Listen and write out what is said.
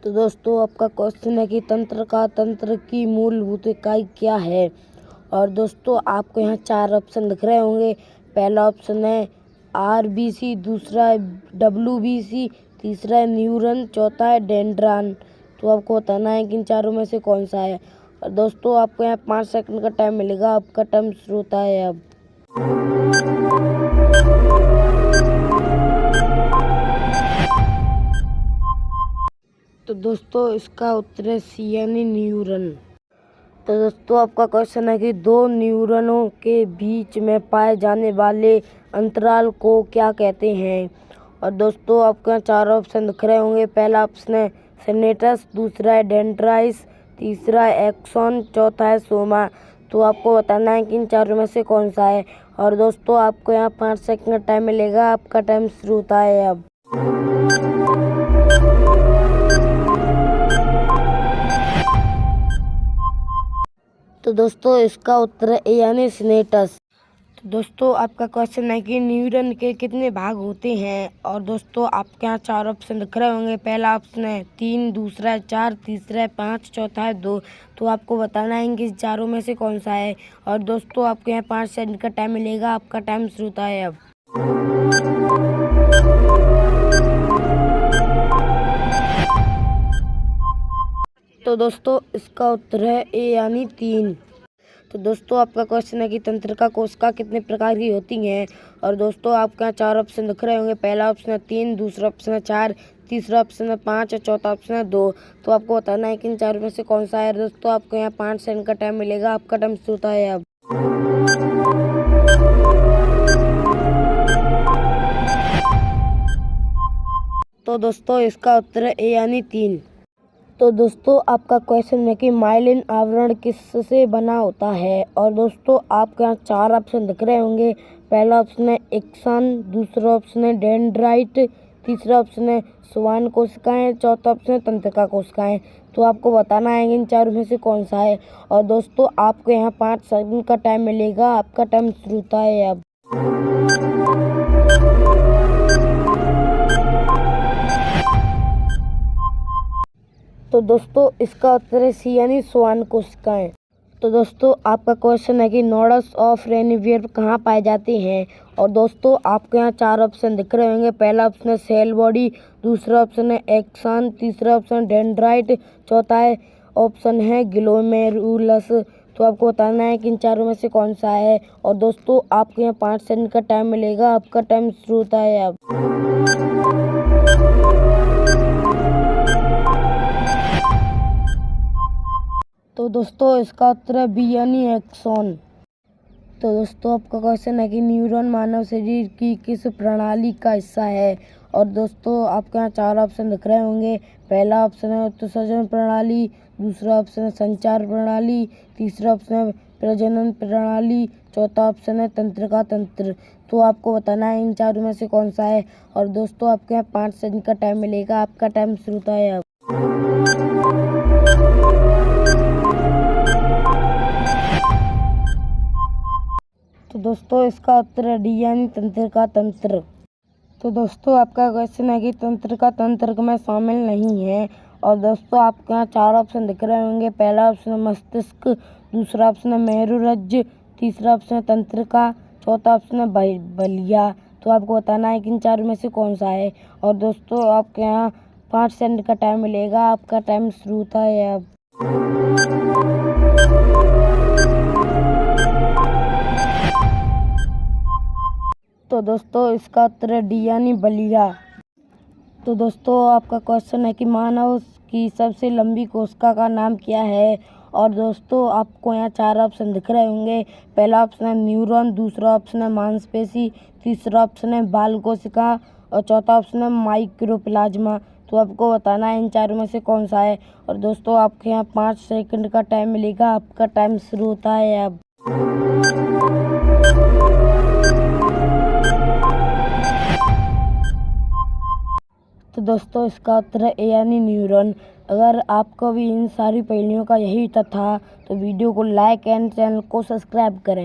तो दोस्तों आपका क्वेश्चन है कि तंत्र की मूलभूत इकाई क्या है। और दोस्तों आपको यहाँ 4 ऑप्शन दिख रहे होंगे। पहला ऑप्शन है RBC, दूसरा है WBC, तीसरा है न्यूरॉन, चौथा है डेंड्रान। तो आपको बताना है कि इन चारों में से कौन सा है। और दोस्तों आपको यहाँ 5 सेकंड का टाइम मिलेगा। आपका टाइम शुरू होता है अब। तो दोस्तों इसका उत्तर है सी यानी न्यूरॉन। तो दोस्तों आपका क्वेश्चन है कि 2 न्यूरॉनों के बीच में पाए जाने वाले अंतराल को क्या कहते हैं। और दोस्तों आपके यहाँ 4 ऑप्शन दिख रहे होंगे। पहला ऑप्शन है सिनेप्स, दूसरा है डेंड्राइट्स, तीसरा है एक्सॉन, चौथा है सोमा। तो आपको बताना है कि इन चारों में से कौन सा है। और दोस्तों आपको यहाँ 5 सेकंड का टाइम मिलेगा। आपका टाइम शुरू होता है अब। तो दोस्तों इसका उत्तर है ए यानी सिनेप्स। तो दोस्तों आपका क्वेश्चन है कि न्यूरॉन के कितने भाग होते हैं। और दोस्तों आपके यहाँ 4 ऑप्शन दिख रहे होंगे। पहला ऑप्शन है 3, दूसरा है 4, तीसरा है 5, चौथा है 2। तो आपको बताना है कि चारों में से कौन सा है। और दोस्तों आपके यहाँ 5 सेकंड का टाइम मिलेगा। आपका टाइम शुरू होता है अब। तो दोस्तों इसका उत्तर है ए यानी 3। तो दोस्तों आपका क्वेश्चन है कि तंत्रिका कोशिका कितने प्रकार की होती हैं। और दोस्तों आपके यहाँ 4 ऑप्शन दिख रहे होंगे। पहला ऑप्शन है 3, दूसरा ऑप्शन है 4, तीसरा ऑप्शन है 5 और चौथा ऑप्शन है 2। तो आपको बताना है कि इन चारों में से कौन सा है। दोस्तों आपको यहाँ 5 सेकंड का टाइम मिलेगा। आपका टाइम शुरू होता है अब। तो दोस्तों इसका उत्तर है ए यानी 3। तो दोस्तों आपका क्वेश्चन है कि माइलिन आवरण किससे बना होता है। और दोस्तों आपके यहाँ 4 ऑप्शन दिख रहे होंगे। पहला ऑप्शन है एक्सन, दूसरा ऑप्शन है डेंड्राइट, तीसरा ऑप्शन है श्वान कोशिकाएं, चौथा ऑप्शन है तंत्रिका कोशिकाएं। तो आपको बताना है इन चारों में से कौन सा है। और दोस्तों आपको यहाँ 5 सेकंड का टाइम मिलेगा। आपका टाइम शुरू होता है अब। तो दोस्तों इसका उत्तर है सी यानी श्वान कोशिकाएं। तो दोस्तों आपका क्वेश्चन है कि नोड्स ऑफ रेनिवियर कहाँ पाए जाते हैं। और दोस्तों आपके यहाँ 4 ऑप्शन दिख रहे होंगे। पहला ऑप्शन है सेल बॉडी, दूसरा ऑप्शन है एक्सन, तीसरा ऑप्शन डेंड्राइट, चौथा है ऑप्शन है ग्लोमेरुलस। तो आपको बताना है कि इन चारों में से कौन सा है। और दोस्तों आपके यहाँ 5 सेकंड का टाइम मिलेगा। आपका टाइम शुरू होता है अब। तो दोस्तों इसका उत्तर है बी यानी एक्सॉन। तो दोस्तों आपका क्वेश्चन है कि न्यूरॉन मानव शरीर की किस प्रणाली का हिस्सा है। और दोस्तों आपके यहाँ 4 ऑप्शन दिख रहे होंगे। पहला ऑप्शन है उत्सर्जन प्रणाली, दूसरा ऑप्शन है संचार प्रणाली, तीसरा ऑप्शन है प्रजनन प्रणाली, चौथा ऑप्शन है तंत्रिका तंत्र। तो आपको बताना है इन चारों में से कौन सा है। और दोस्तों आपके यहाँ 5 सेकंड का टाइम मिलेगा। आपका टाइम शुरू होता है अब। तो दोस्तों इसका उत्तर है डी यानी तंत्रिका तंत्र। तो दोस्तों आपका क्वेश्चन है कि तंत्रिका तंत्र में शामिल नहीं है। और दोस्तों आपके यहाँ 4 ऑप्शन दिख रहे होंगे। पहला ऑप्शन है मस्तिष्क, दूसरा ऑप्शन है मेरुरज्जु, तीसरा ऑप्शन है तंत्रिका, चौथा ऑप्शन है बलिया। तो आपको बताना है कि इन चारों में से कौन सा है। और दोस्तों आपके यहाँ 5 सेकंड का टाइम मिलेगा। आपका टाइम शुरू होता है अब। तो दोस्तों इसका उत्तर है डी यानी बलिया। तो दोस्तों आपका क्वेश्चन है कि मानव की सबसे लंबी कोशिका का नाम क्या है। और दोस्तों आपको यहाँ 4 ऑप्शन दिख रहे होंगे। पहला ऑप्शन है न्यूरॉन, दूसरा ऑप्शन है मांसपेशी, तीसरा ऑप्शन है बाल कोशिका और चौथा ऑप्शन है माइक्रोप्लाज्मा। तो आपको बताना है इन चारों में से कौन सा है। और दोस्तों आपके यहाँ 5 सेकंड का टाइम मिलेगा। आपका टाइम शुरू होता है अब। तो दोस्तों इसका उत्तर है ए यानी न्यूरॉन। अगर आपको भी इन सारी पहेलियों का यही उत्तर था तो वीडियो को लाइक एंड चैनल को सब्सक्राइब करें।